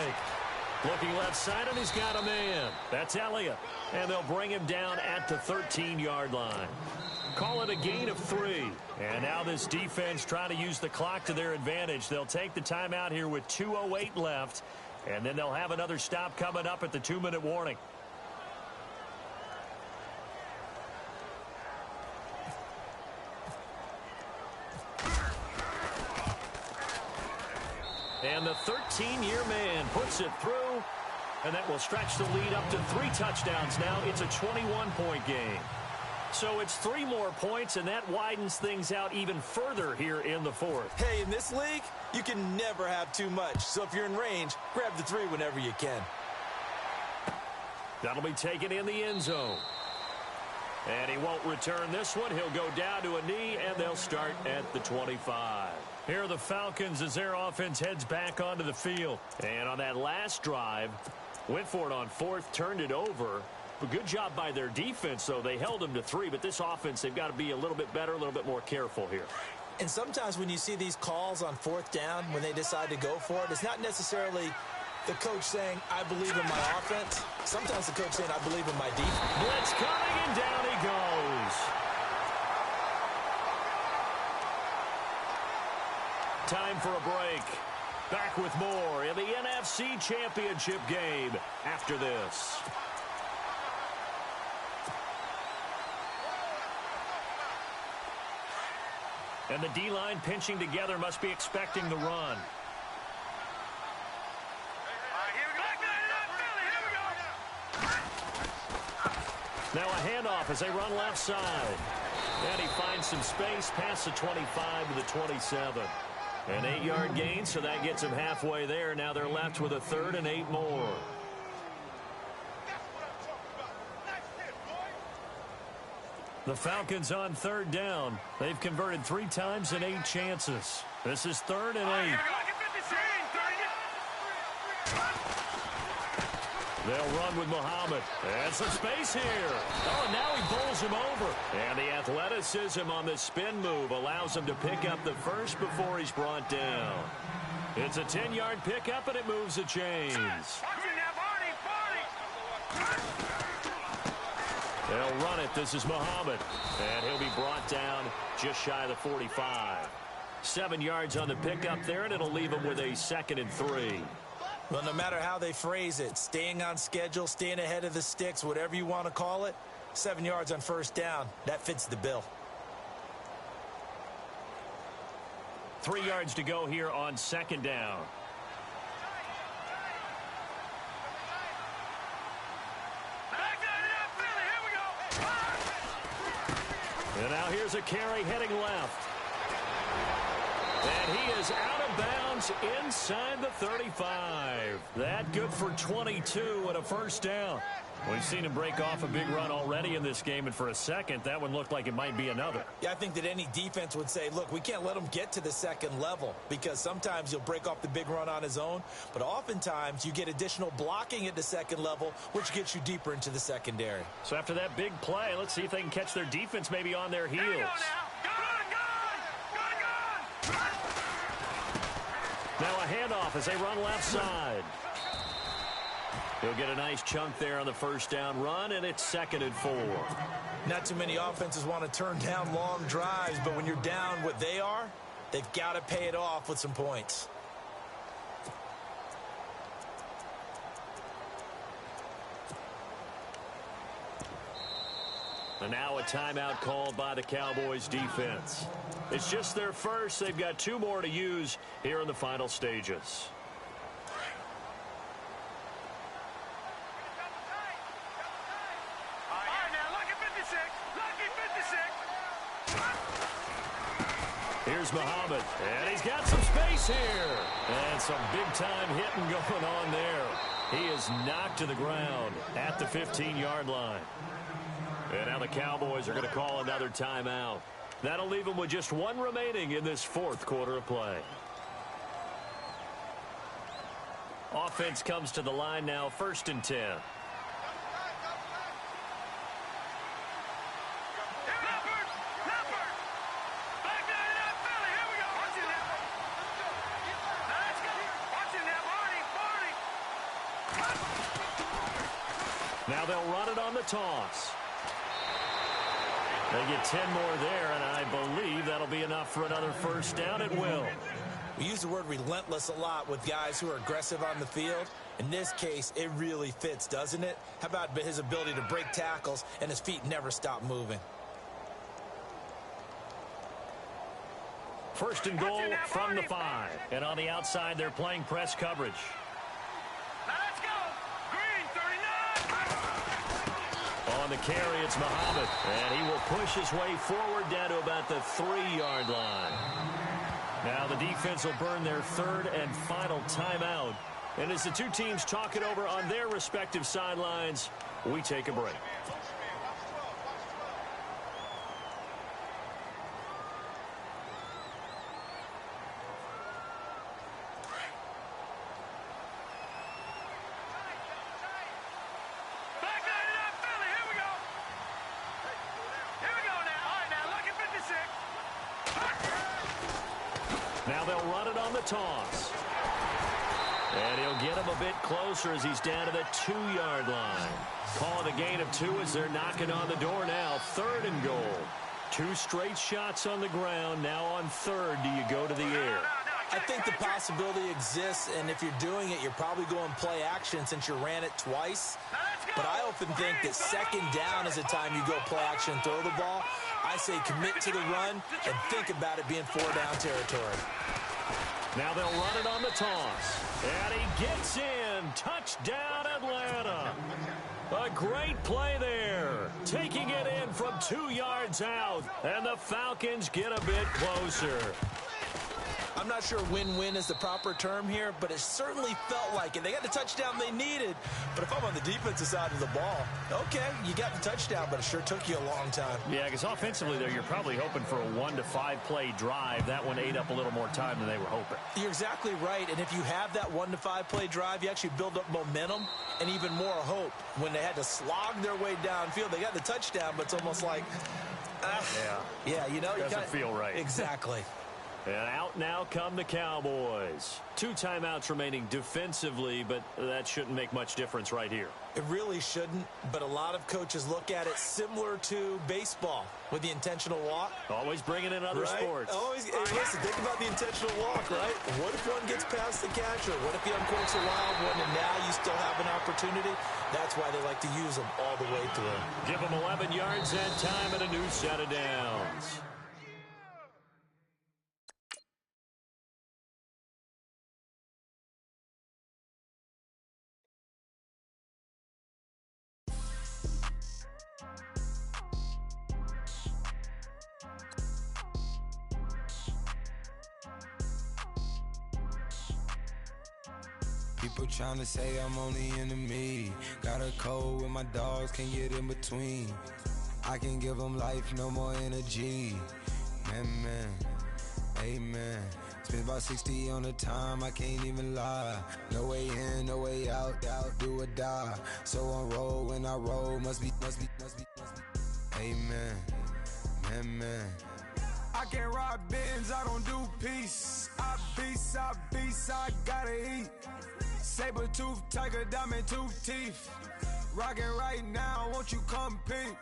Looking left side, and he's got a man. That's Elliott. And they'll bring him down at the 13-yard line. Call it a gain of 3. And now this defense trying to use the clock to their advantage. They'll take the timeout here with 2:08 left. And then they'll have another stop coming up at the 2-minute warning. And the 13-year man puts it through, and that will stretch the lead up to 3 touchdowns now. It's a 21-point game. So it's 3 more points, and that widens things out even further here in the 4th. Hey, in this league, you can never have too much. So if you're in range, grab the 3 whenever you can. That'll be taken in the end zone. And he won't return this one. He'll go down to a knee, and they'll start at the 25. Here are the Falcons as their offense heads back onto the field. And on that last drive, went for it on 4th, turned it over. A good job by their defense, though. They held them to 3, but this offense, they've got to be a little bit better, a little bit more careful here. And sometimes when you see these calls on 4th down, when they decide to go for it, it's not necessarily the coach saying, I believe in my offense. Sometimes the coach saying, I believe in my defense. Blitz coming, and down he goes. Time for a break. Back with more in the NFC Championship game after this. And the D-line pinching together must be expecting the run. Now a handoff as they run left side. And he finds some space past the 25 to the 27. An 8-yard gain, so that gets them halfway there. Now they're left with a 3rd and 8 more. The Falcons on 3rd down. They've converted 3 times in 8 chances. This is 3rd and 8. They'll run with Muhammad. And some space here. Oh, and now he bowls him over. And the athleticism on the spin move allows him to pick up the first before he's brought down. It's a 10-yard pickup, and it moves the chains. They'll run it. This is Muhammad. And he'll be brought down just shy of the 45. 7 yards on the pickup there, and it'll leave him with a 2nd and 3. Well, no matter how they phrase it, staying on schedule, staying ahead of the sticks, whatever you want to call it, 7 yards on 1st down, that fits the bill. 3 yards to go here on 2nd down. And now here's a carry heading left. And he is out of bounds inside the 35. That good for 22 and a 1st down. We've seen him break off a big run already in this game, and for a second, that one looked like it might be another. Yeah, I think that any defense would say, look, we can't let him get to the 2nd level, because sometimes he'll break off the big run on his own, but oftentimes you get additional blocking at the 2nd level, which gets you deeper into the secondary. So after that big play, let's see if they can catch their defense maybe on their heels. Now a handoff as they run left side. He'll get a nice chunk there on the 1st down run, and it's 2nd and 4. Not too many offenses want to turn down long drives, but when you're down what they are, they've got to pay it off with some points. And now a timeout called by the Cowboys defense. It's just their first. They've got 2 more to use here in the final stages. All right, now, lucky 56. Lucky 56. Here's Muhammad, and he's got some space here. And some big-time hitting going on there. He is knocked to the ground at the 15-yard line. And now the Cowboys are going to call another timeout. That'll leave them with just 1 remaining in this 4th quarter of play. Offense comes to the line now, 1st and 10. Now they'll run it on the toss. They get 10 more there, and I believe that'll be enough for another 1st down. It will. We use the word relentless a lot with guys who are aggressive on the field. In this case, it really fits, doesn't it? How about his ability to break tackles and his feet never stop moving? 1st and goal from the 5. And on the outside, they're playing press coverage. Let's go. Green, 39. On the carry, it's Muhammad. And he will push his way forward down to about the 3-yard line. Now the defense will burn their 3rd and final timeout. And as the 2 teams talk it over on their respective sidelines, we take a break. Now they'll run it on the toss. And he'll get him a bit closer as he's down to the 2-yard line. Calling a gain of 2 as they're knocking on the door now. 3rd and goal. 2 straight shots on the ground. Now on 3rd, do you go to the air? I think the possibility exists, and if you're doing it, you're probably going play action since you ran it twice. But I often think that 2nd down is the time you go play action and throw the ball. I say commit to the run and think about it being 4-down territory. Now they'll run it on the toss. And he gets in. Touchdown, Atlanta. A great play there. Taking it in from 2 yards out. And the Falcons get a bit closer. I'm not sure win-win is the proper term here, but it certainly felt like it. They got the touchdown they needed. But if I'm on the defensive side of the ball, okay, you got the touchdown, but it sure took you a long time. Yeah, because offensively there, you're probably hoping for a 1 to 5 play drive. That one ate up a little more time than they were hoping. You're exactly right, and if you have that 1 to 5 play drive, you actually build up momentum and even more hope. When they had to slog their way downfield, they got the touchdown, but it's almost like, yeah, you know, doesn't feel right. Exactly. And out now come the Cowboys. 2 timeouts remaining defensively, but that shouldn't make much difference right here. It really shouldn't, but a lot of coaches look at it similar to baseball with the intentional walk. Always bringing in other sports. Always, hey, listen, think about the intentional walk, right? What if one gets past the catcher? What if he uncorks a wild one and now you still have an opportunity? That's why they like to use them all the way through. Give them 11 yards and time and a new set of downs. People tryna say I'm only enemy. Got a cold with my dogs, can't get in between. I can give them life, no more energy. Man, amen. Spent about 60 on the time, I can't even lie. No way in, no way out, do or die. So on roll, when I roll, must be. Amen, man. I can't ride Benz, I don't do peace. I beast, I gotta eat. Saber tooth, tiger, diamond tooth teeth. Rockin' right now, won't you come peep?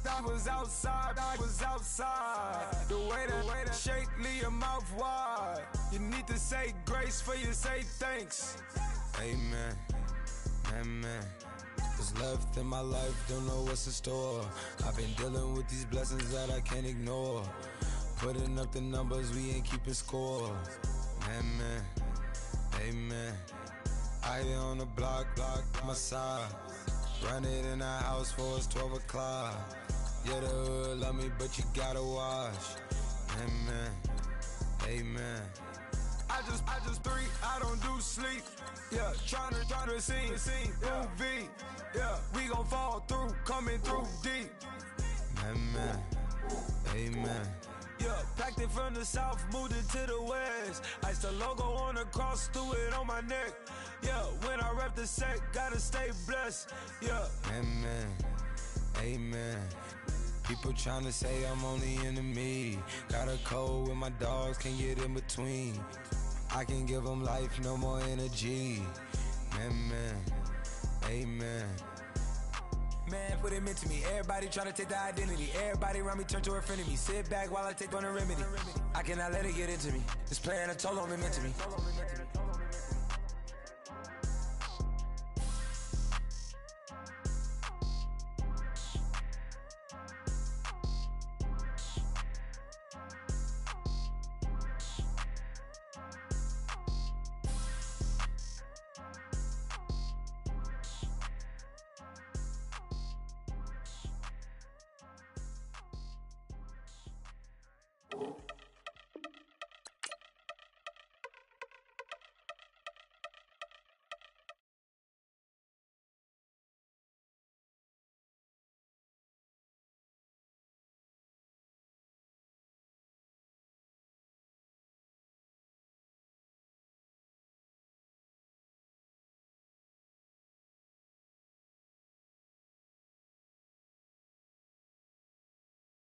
I was outside. The way that shake, leave your mouth wide. You need to say grace for you say thanks. Amen, man. What's left in my life, don't know what's in store. I've been dealing with these blessings that I can't ignore. Putting up the numbers, we ain't keeping score. Amen, amen. I here on the block, my side. Run it in the house for it's 12 o'clock. Yeah, the hood love me, but you gotta watch. Amen, amen. I just three, I don't do sleep. Yeah, tryna sing, UV. Yeah, we gon' fall through, coming through deep. Amen, amen. Yeah, packed it from the south, moved it to the west. Iced the logo on the cross, threw it on my neck. Yeah, when I rep the set, gotta stay blessed. Yeah, amen, amen. People tryna say I'm only enemy. Got a code with my dogs, can't get in between. I can give them life, no more energy. Amen, amen. Man, what it meant to me. Everybody tryna take the identity. Everybody around me turn to a friend of me. Sit back while I take on a remedy. I cannot let it get into me. This plan I told on me meant to me.